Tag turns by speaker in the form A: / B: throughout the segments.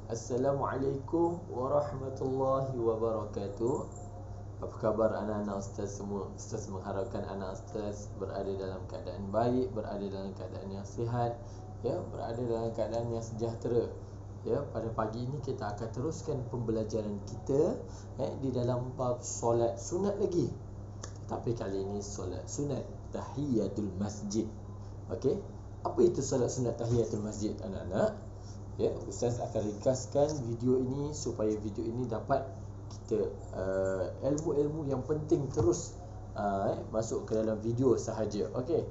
A: Assalamualaikum warahmatullahi wabarakatuh. Apa khabar anak-anak ustaz semua? Ustaz mengharapkan anak ustaz berada dalam keadaan baik, berada dalam keadaan yang sihat, berada dalam keadaan yang sejahtera. Pada pagi ini kita akan teruskan pembelajaran kita di dalam bab solat sunat lagi. Tapi kali ini solat sunat tahiyatul masjid. Okey. Apa itu solat sunat tahiyatul masjid anak-anak? Ustaz akan ringkaskan video ini supaya video ini dapat kita ilmu-ilmu yang penting terus masuk ke dalam video sahaja. Okey.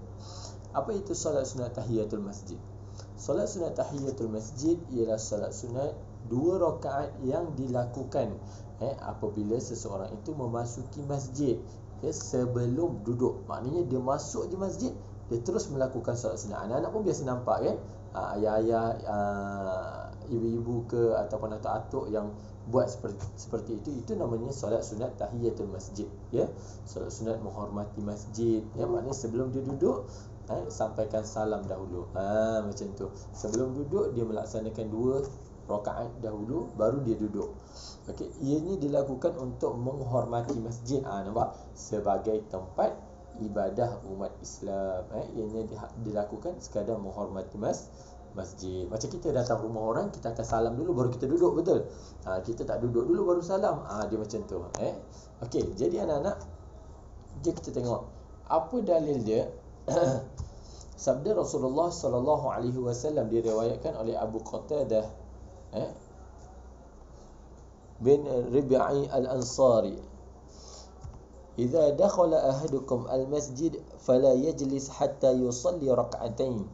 A: Apa itu solat sunat tahiyatul masjid? Solat sunat tahiyatul masjid ialah solat sunat 2 rakaat yang dilakukan apabila seseorang itu memasuki masjid sebelum duduk. Maknanya dia masuk je masjid, dia terus melakukan solat sunat. Anak-anak pun biasa nampak kan, ayah-ayah, ibu-ibu ke ataupun atuk-atuk yang buat seperti itu namanya solat sunat tahiyatul masjid. Solat sunat menghormati masjid. Maknanya sebelum dia duduk, sampaikan salam dahulu. Macam tu. Sebelum duduk dia melaksanakan 2 rakaat dahulu baru dia duduk. Okey, ianya dilakukan untuk menghormati masjid. Nampak? Sebagai tempat ibadah umat Islam. Ianya dilakukan sekadar menghormati masjid. Macam kita datang rumah orang, kita akan salam dulu baru kita duduk, betul? Kita tak duduk dulu baru salam. Dia macam tu. Okey, jadi anak-anak, jom kita tengok apa dalil dia. Sabda Rasulullah sallallahu alaihi wasallam diriwayatkan oleh Abu Qatadah bin Rib'i al-Ansari. Idza dakhala ahadukum al-masjid fala yajlis hatta yusalli rak'atain.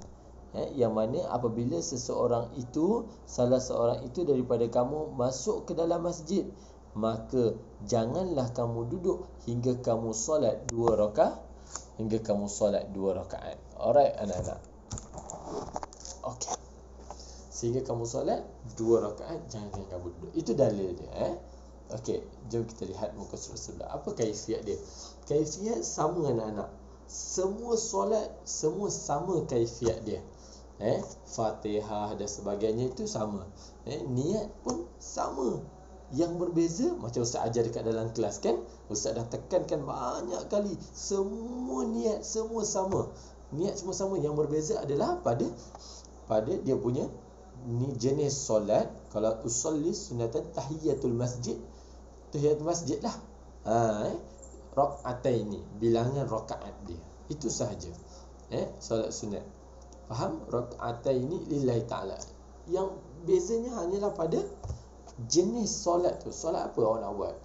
A: Yang mana apabila salah seorang itu daripada kamu masuk ke dalam masjid, maka janganlah kamu duduk hingga kamu solat 2 rakaat. Alright anak-anak. Okey. Sehingga kamu solat 2 rakaat, jangan kamu duduk. Itu dalil dia. Okey, jom kita lihat muka surat sebelah. Apa kaifiat dia? Kaifiat sama anak-anak. Semua solat semua sama kaifiat dia. Fatihah dan sebagainya itu sama. Niat pun sama. Yang berbeza macam Ustaz ajar dekat dalam kelas kan, Ustaz dah tekankan banyak kali, semua niat semua sama. Niat semua sama, yang berbeza adalah pada dia punya ni jenis solat. Kalau usolli sunatan tahiyatul masjid lah. Rakaatain ni bilangan rakaat dia. Itu sahaja. Solat sunat. Faham? Rakaatain ni lillahi ta'ala. Yang bezanya hanyalah pada jenis solat tu. Solat apa awak nak buat?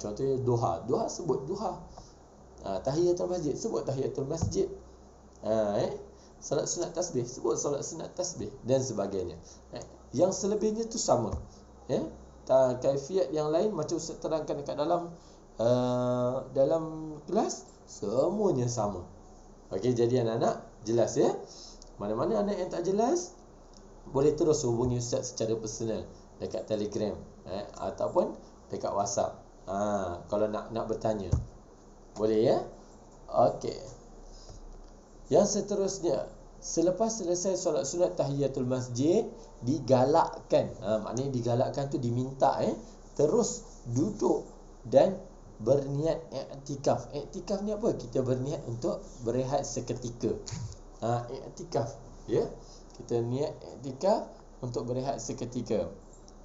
A: Contohnya duha. Duha sebut duha. Tahiyatul masjid sebut tahiyatul masjid. Solat sunat tasbih sebut solat sunat tasbih dan sebagainya. Yang selebihnya tu sama. Kaifiat yang lain macam Ustaz terangkan dekat dalam kelas, semuanya sama. Okey, jadi anak-anak jelas ya. Mana-mana anak yang tak jelas boleh terus hubungi Ustaz secara personal dekat Telegram ataupun dekat WhatsApp. Kalau nak bertanya boleh ya. Okey. Yang seterusnya, selepas selesai solat sunat tahiyatul masjid, digalakkan, maknanya digalakkan tu diminta terus duduk dan berniat i'tikaf. I'tikaf ni apa? Kita berniat untuk berehat seketika. I'tikaf, kita niat i'tikaf untuk berehat seketika.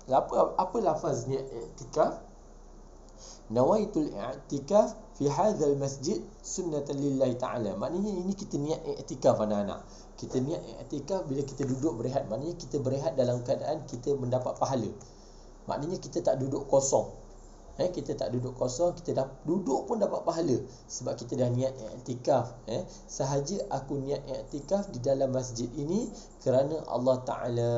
A: Apa lafaz niat i'tikaf? Nawaitul i'tikaf fi hadzal masjid sunnatan lillahi ta'ala. Maknanya ini kita niat i'tikaf anak-anak. Kita niat i'tikaf bila kita duduk berehat, maknanya kita berehat dalam keadaan kita mendapat pahala. Maknanya kita tak duduk kosong. Kita tak duduk kosong, kita dah duduk pun dapat pahala sebab kita dah niat i'tikaf. Sahaja aku niat i'tikaf di dalam masjid ini kerana Allah Ta'ala.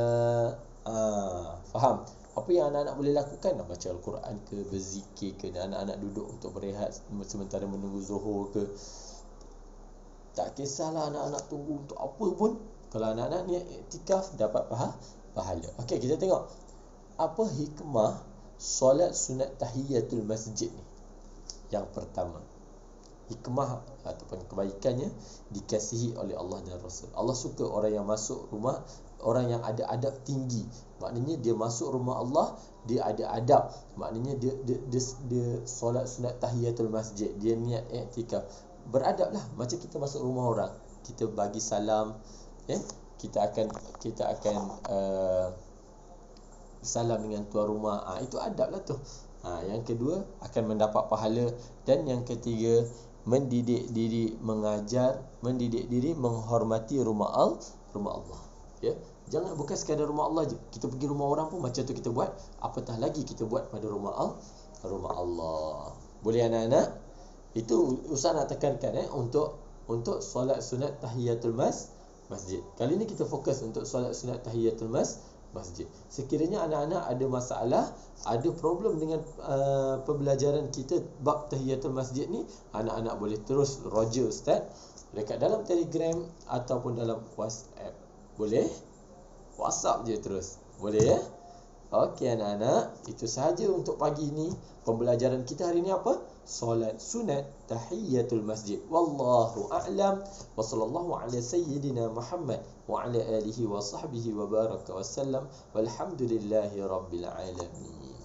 A: Faham? Apa yang anak-anak boleh lakukan? Nak baca Al-Quran ke, berzikir ke, anak-anak duduk untuk berehat sementara menunggu zuhur ke. Tak kisahlah anak-anak tunggu untuk apa pun, kalau anak-anak niat i'tikaf dapat pahala. Okey, kita tengok apa hikmah solat sunat tahiyatul masjid ni. Yang pertama, hikmah ataupun kebaikannya dikasihi oleh Allah dan Rasul. Allah suka orang yang masuk rumah, orang yang ada adab tinggi. Maknanya dia masuk rumah Allah, dia ada adab. Maknanya dia solat sunat tahiyatul masjid, dia niat iktikaf. Beradablah macam kita masuk rumah orang, kita bagi salam, kita akan salam dengan tuan rumah. Itu adab lah tu. Yang kedua akan mendapat pahala, dan yang ketiga mendidik diri menghormati rumah Allah. Ya. Jangan bukan sekadar rumah Allah je. Kita pergi rumah orang pun macam tu kita buat, apatah lagi kita buat pada rumah Allah. Boleh anak-anak? Itu Ustaz nak tekankan untuk solat sunat tahiyatul masjid. Kali ni kita fokus untuk solat sunat tahiyatul masjid. Sekiranya anak-anak ada masalah, ada problem dengan pembelajaran kita bab tahiyatul masjid ni, anak-anak boleh terus roger Ustaz dekat dalam Telegram ataupun dalam WhatsApp. Boleh? WhatsApp je terus. Boleh ya? Okey anak-anak, itu sahaja untuk pagi ni. Pembelajaran kita hari ni apa? Solat sunat tahiyatul masjid. Wallahu a'lam. Wa sallallahu ala sayyidina Muhammad wa ala alihi wa sahbihi wa baraka wa sallam. Walhamdulillahi rabbil alamin.